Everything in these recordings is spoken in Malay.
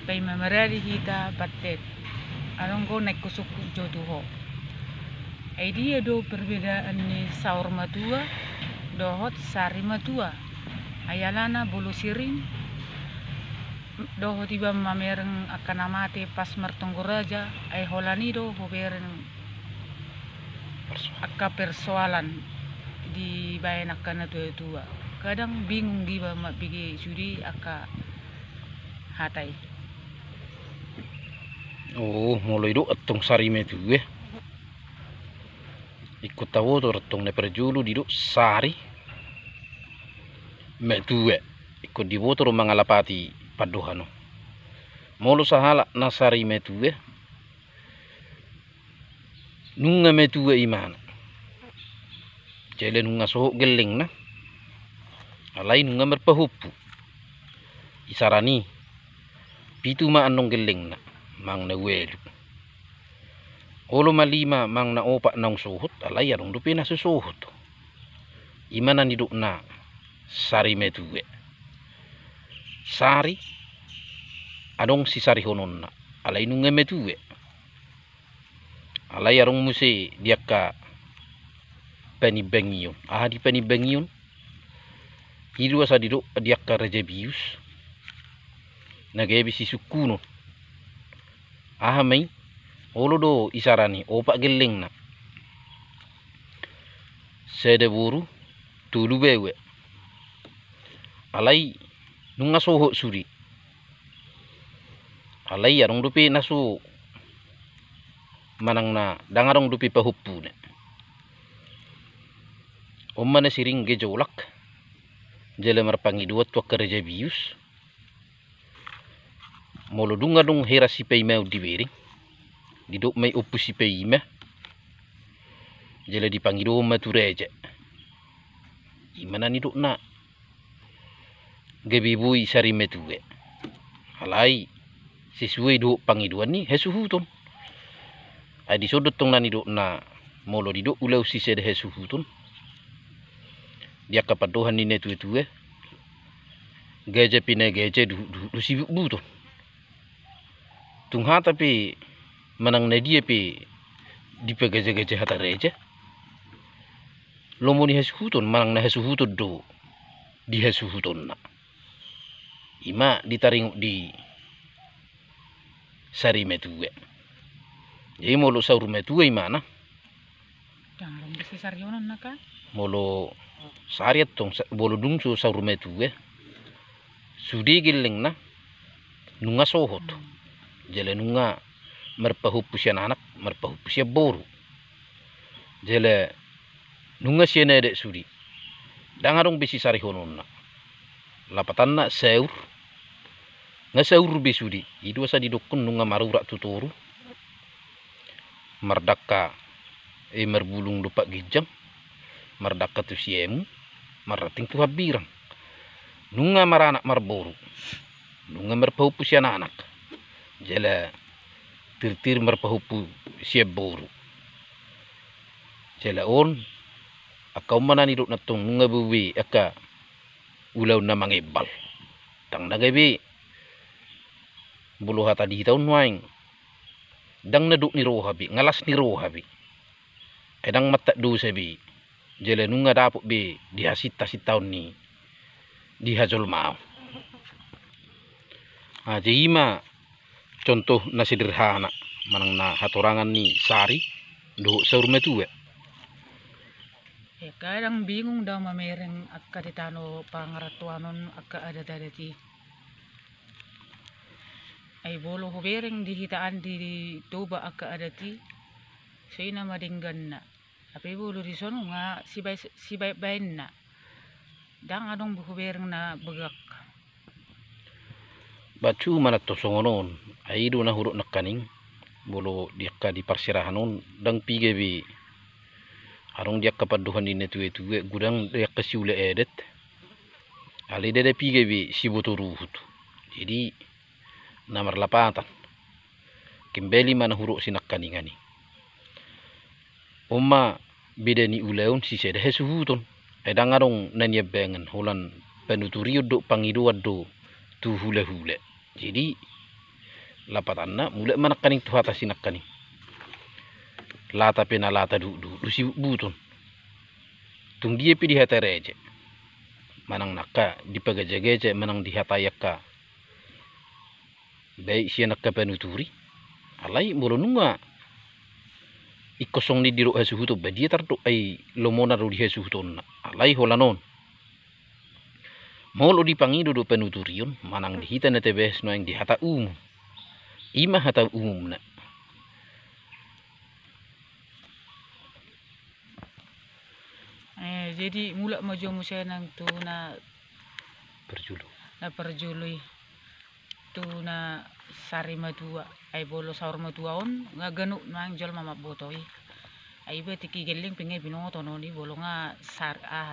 Pay mamarari hita batet. Anong ko naik kusuk jodoh. Ay dia do perbedaan ni saur matua, dohot sari matua. Ayalana bulu siring, dohot iba mamereng akan amate pas mertunggu raja. Ay holani do hobereng akka persoalan di bayan akan tua. Kadang bingung giba mak bigi sudi akka hatai. Oh, mulai do atong sari metu ikut tahu tu ratong ne perjulu di do sari metu ikut di botor mangalapati paduhano. Molo sahala nasari metu nunga metu iman. Jele nunga sohok geling na. Alai nunga merpahupu. Isarani pitu ma anong geling na mang na welu. Olo malima mang na opak nang suhut alai arong dupi na susuhut. Imana niduk na sari metu sari adong si sari honon na alai nunga metu alai arong musi diaka penibengion di penibengion hidu asa diduk diaka rejebius nage bisi sukuno mai olo do isarani opak geling na sede buru tulu bewe alai nunga soho suri alai arong dupi nasu manang na dangarong dupi pahupu ne omana siring gejolak jele marpangi duat tua kerja bius molo dunga dong hera si pei mau dibering diduk mai upu si pei me jele dipangi do matureje imana ni duk na gebibui sari metue alai sisuai do pangiduan ni hesuhuton adi sodot tong nani duk na molo diduk ulau si sede hesuhuton dia kapadohan ni netu geje pine geje du sibuk buton tungha tapi manang ne dia pi dipe geje hata reje lomo ni hesuhuton manang na hesuhuton do di hesuhuton na ima ditaring di sari metue jadi molo saur metue imana Jangan bisi sarionan naka. Molo sariat tong bolo dungsu saur metue sudi giling na nunga sohot jele nunga merpahupu sian anak merpahupu sia boru jele nunga sia nede sudi dangarong bisi sari honon na lapatan na seur nga seur bisudi idu asa didukun nunga marura tuturu mardaka merbulung lupa gijang mardaka tu siemu marating tu habirang nunga maranak marboru nunga merpahupu sia anak jele tir merpahupu sia boru jele on akau mana ni duk natong nunga buwi aka ulau na mangebal tang nagabi bulu hata di tahun waing dang naduk ni rohabi ngalas ni rohabi edang matak du sebi jele nunga dapuk bi dihasita si tahun ni dihajol mau jima contoh na sederhana manang na hatorangan ni sari do saur metue Kadang bingung daw mamereng akka ditano pangaratuanon akka ada ti ay bolo hubereng dihitaan di toba akka ada ti so ina madinggan na tapi bolo di sono nga sibay bain na dang adong hubereng na begak bacu mana to songonon ai do na huruk nakaning bolo diakka di parsirahanon dang pigebi arong dia kapaduhan di netu gudang dia kesiule edet ali dede pigebi sibotoruhut jadi namar lapatan kembali mana huruk sinakkaningani Oma beda ni uleun si sede hesuhuton edang arong nanya bengen holan penuturio do pangido do tu hule jadi lapatanna mulai manakaning tu hata sinakani lata pena lata du si buton tung dia pi di hata reje manang nakka di pagajageje manang di hata yakka dai sia nakka penuturi alai molo nunga ikosong ni diro hasu huto ba dia tardo ai lomona ro di hasu huton alai holanon molo di pangido do penuturion manang di hita na tebes no yang di hata ima hata na jadi mula majo musa nang tu na perjului tu na sari madua ai bolo saur madua on nga ganu nang jol mama botoi ai be tiki geling pingai binoto no ni bolo nga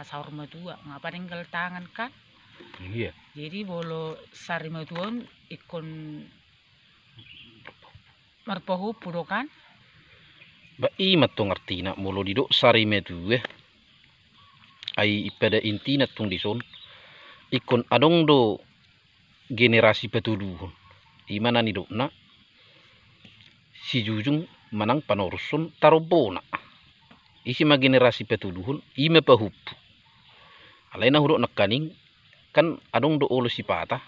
saur madua nga paninggal tangan kan iya jadi bolo sari maduon ikon marpahu pudokan ba imat to ngerti na molo dido sari medue ai pada inti na tung dison ikon adong do generasi petuduhon imana ni do na si jujung manang panoruson tarobona isi ma generasi petuduhon ime pahup alaina huruk nakaning kan adong do olo sipata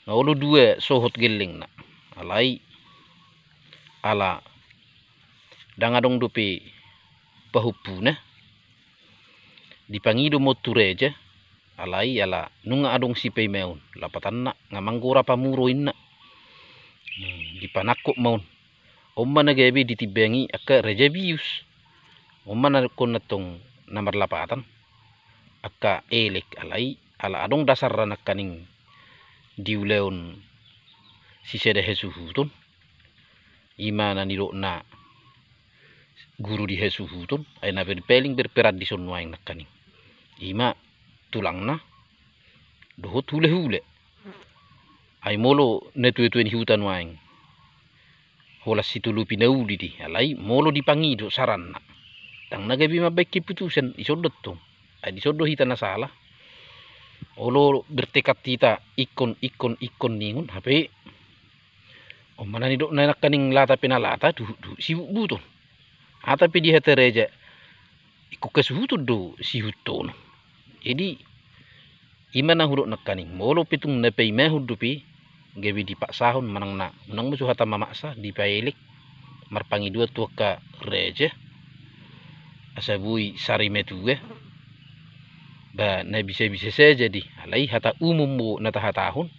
na olo dua sohot geling na alai ala dangadong do pe pahupuna dipangido motureja alai ala nunga adong sipei meun lapatan na ngamanggora pamuro inna dipanakko maun omma na gabi ditibengi akka rejabius omma na kon natong nomor lapatan akka elek alai ala adong dasar nakaning diuleon siseda hesuhutun imana niro na guru di hesuhutun ay na berpeling berperat di sonwaing nakaning ima tulang na dohot hule ay molo netu-etu ni hutan waing holas situlu pinauli di alai molo dipangido saran na tang nagabi mabaik keputusan isodot to ay disodo hita na salah olo bertekad kita ikon ningun hape o manani do na nakaning lata penalata du si buton ata pe di hata reja iku kesuhuto do si huton jadi imana huruk nakaning molo pitung na pay mehud dupi gabi di paksahon manang musu hata mamaksa di pailik marpangi dua tua ka reja asabui sari metue ba na bisa saja di alai hata umum mo na tahatahon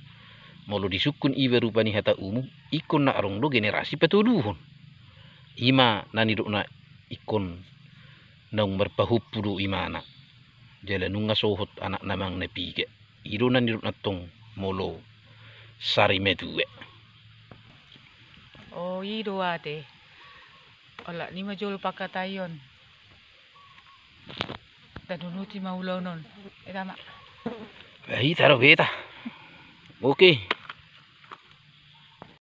molo disukun iwe rupani hata umum ikon na arong do generasi petuduhon ima nani do na ikon nang merpahupudu imana jala nunga sohot anak namang nepige ido nani do natong molo sari metue oh ido ate ola ni majol pakatayon tanunuti maulonon tama ahí taro beta oke